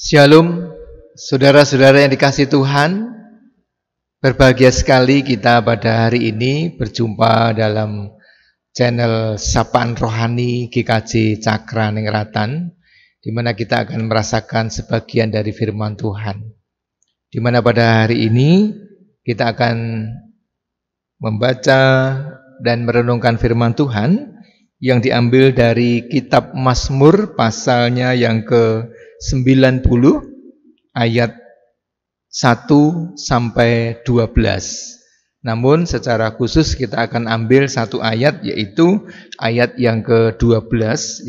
Shalom, saudara-saudara yang dikasihi Tuhan. Berbahagia sekali kita pada hari ini berjumpa dalam channel Sapaan Rohani GKJ Cakraningrat, di mana kita akan merasakan sebagian dari firman Tuhan. Di mana pada hari ini kita akan membaca dan merenungkan firman Tuhan yang diambil dari kitab Mazmur pasalnya yang ke-90 ayat 1 sampai 12. Namun secara khusus kita akan ambil satu ayat, yaitu ayat yang ke-12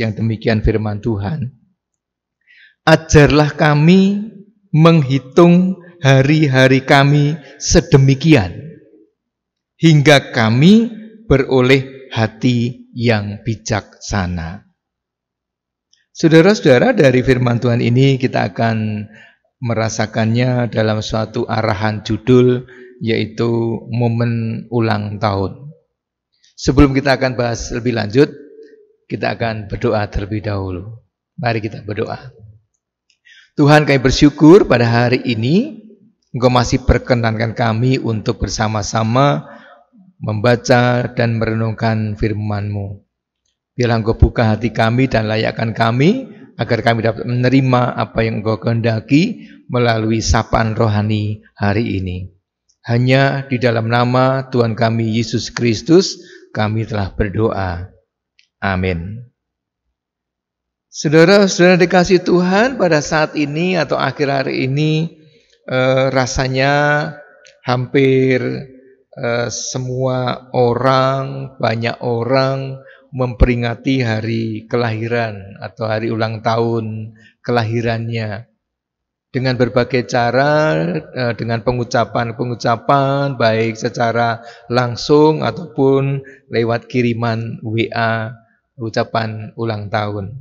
yang demikian firman Tuhan. Ajarlah kami menghitung hari-hari kami sedemikian, hingga kami beroleh hati yang bijaksana. Saudara-saudara, dari firman Tuhan ini kita akan merasakannya dalam suatu arahan judul, yaitu momen ulang tahun. Sebelum kita akan bahas lebih lanjut, kita akan berdoa terlebih dahulu. Mari kita berdoa. Tuhan, kami bersyukur pada hari ini Engkau masih perkenankan kami untuk bersama-sama membaca dan merenungkan firman-Mu. Biarlah Engkau buka hati kami dan layakkan kami, agar kami dapat menerima apa yang Engkau kehendaki melalui sapaan rohani hari ini. Hanya di dalam nama Tuhan kami Yesus Kristus kami telah berdoa. Amin. Saudara-saudara dikasihi Tuhan, pada saat ini atau akhir hari ini rasanya hampir semua orang, banyak orang memperingati hari kelahiran atau hari ulang tahun kelahirannya dengan berbagai cara, dengan pengucapan-pengucapan baik secara langsung ataupun lewat kiriman WA ucapan ulang tahun.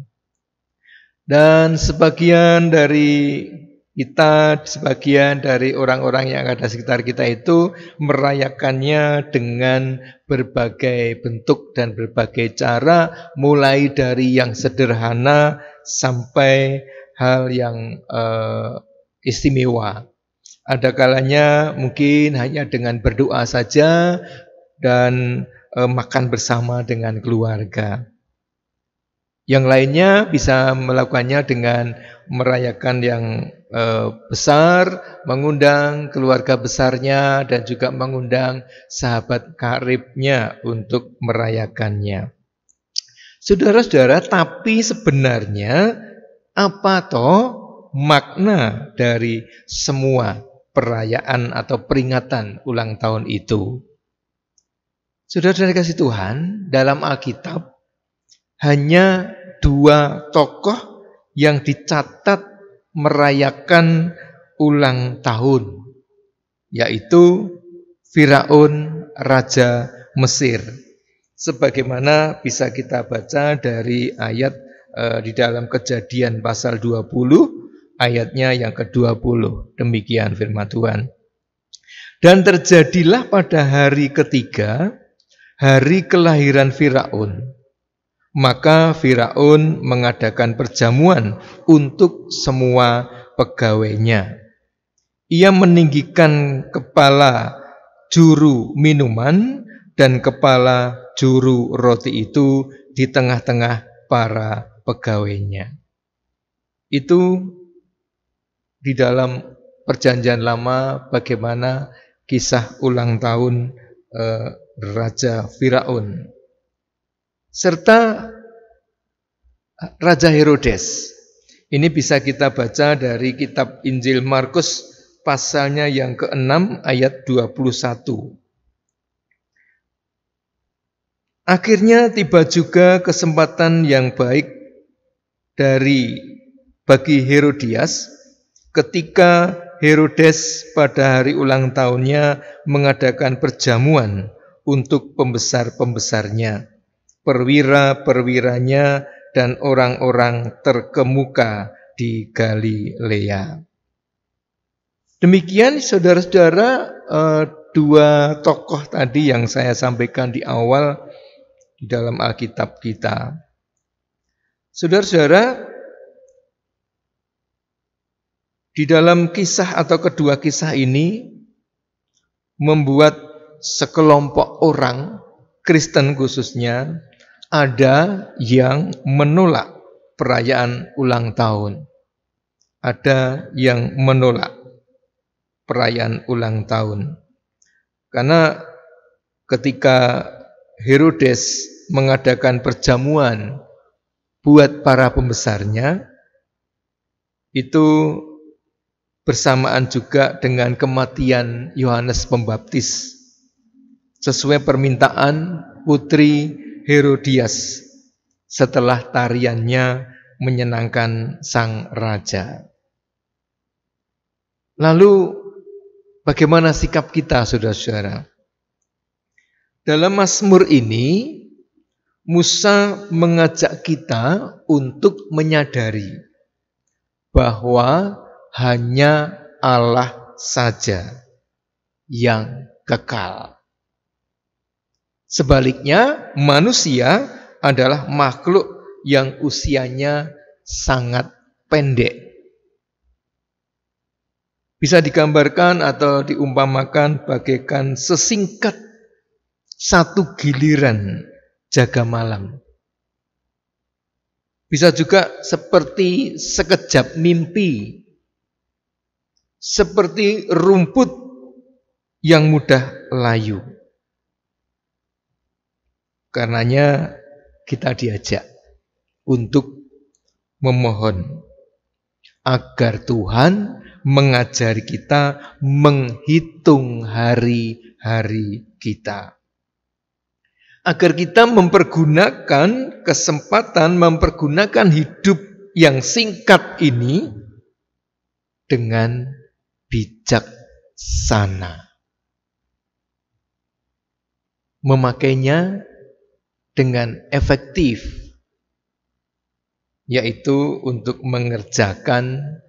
Dan sebagian dari kita, sebagian dari orang-orang yang ada di sekitar kita itu merayakannya dengan berbagai bentuk dan berbagai cara, mulai dari yang sederhana sampai hal yang istimewa. Ada kalanya mungkin hanya dengan berdoa saja dan makan bersama dengan keluarga. Yang lainnya bisa melakukannya dengan merayakan yang besar, mengundang keluarga besarnya dan juga mengundang sahabat karibnya untuk merayakannya. Saudara-saudara, tapi sebenarnya apa toh makna dari semua perayaan atau peringatan ulang tahun itu? Saudara-saudara kasih Tuhan, dalam Alkitab hanya dua tokoh yang dicatat merayakan ulang tahun, yaitu Firaun, Raja Mesir. Sebagaimana bisa kita baca dari ayat di dalam Kejadian pasal 20, ayatnya yang ke-20. Demikian firman Tuhan. Dan terjadilah pada hari ketiga, hari kelahiran Firaun. Maka Firaun mengadakan perjamuan untuk semua pegawainya. Ia meninggikan kepala juru minuman dan kepala juru roti itu di tengah-tengah para pegawainya. Itu di dalam Perjanjian Lama bagaimana kisah ulang tahun Raja Firaun. Serta Raja Herodes. Ini bisa kita baca dari kitab Injil Markus pasalnya yang ke-6 ayat 21. Akhirnya tiba juga kesempatan yang baik bagi Herodias ketika Herodes pada hari ulang tahunnya mengadakan perjamuan untuk pembesar-pembesarnya, perwira-perwiranya, dan orang-orang terkemuka di Galilea. Demikian saudara-saudara, dua tokoh tadi yang saya sampaikan di awal di dalam Alkitab kita. Saudara-saudara, Di dalam kisah atau kedua kisah ini membuat sekelompok orang, Kristen khususnya, ada yang menolak perayaan ulang tahun. Ada yang menolak perayaan ulang tahun. Karena ketika Herodes mengadakan perjamuan buat para pembesarnya, itu bersamaan juga dengan kematian Yohanes Pembaptis, sesuai permintaan putri Herodias setelah tariannya menyenangkan sang raja. Lalu bagaimana sikap kita, saudara-saudara? Dalam Mazmur ini Musa mengajak kita untuk menyadari bahwa hanya Allah saja yang kekal. Sebaliknya, manusia adalah makhluk yang usianya sangat pendek. Bisa digambarkan atau diumpamakan bagaikan sesingkat satu giliran jaga malam. Bisa juga seperti sekejap mimpi, seperti rumput yang mudah layu. Karenanya kita diajak untuk memohon agar Tuhan mengajari kita menghitung hari-hari kita. Agar kita mempergunakan kesempatan, mempergunakan hidup yang singkat ini dengan bijaksana. Memakainya dengan efektif, yaitu untuk mengerjakan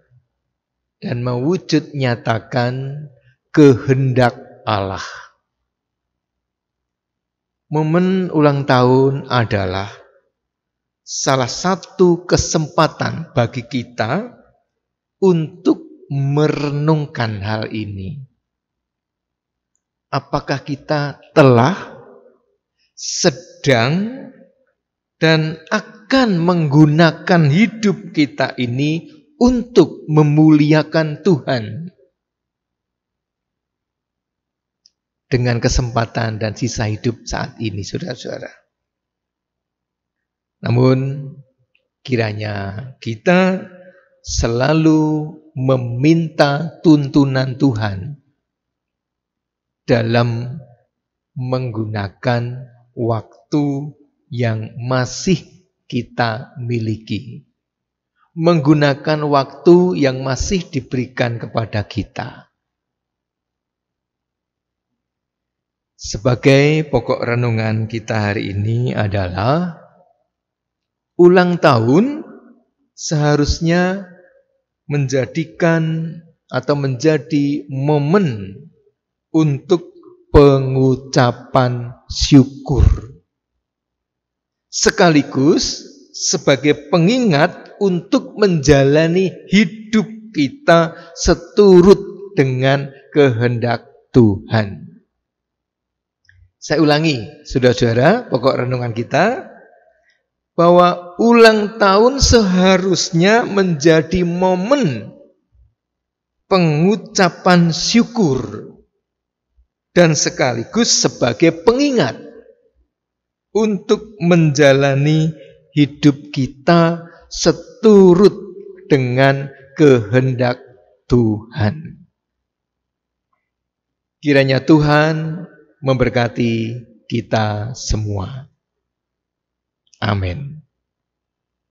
dan mewujud nyatakan kehendak Allah. Momen ulang tahun adalah salah satu kesempatan bagi kita untuk merenungkan hal ini. Apakah kita telah, sedang, dan akan menggunakan hidup kita ini untuk memuliakan Tuhan dengan kesempatan dan sisa hidup saat ini, saudara-saudara. Namun kiranya kita selalu meminta tuntunan Tuhan dalam menggunakan waktu yang masih kita miliki, menggunakan waktu yang masih diberikan kepada kita. Sebagai pokok renungan kita hari ini adalah ulang tahun seharusnya menjadikan atau menjadi momen untuk pengucapan syukur. Sekaligus sebagai pengingat untuk menjalani hidup kita seturut dengan kehendak Tuhan. Saya ulangi, saudara-saudara, pokok renungan kita, bahwa ulang tahun seharusnya menjadi momen pengucapan syukur dan sekaligus sebagai pengingat untuk menjalani hidup kita seturut dengan kehendak Tuhan. Kiranya Tuhan memberkati kita semua. Amin.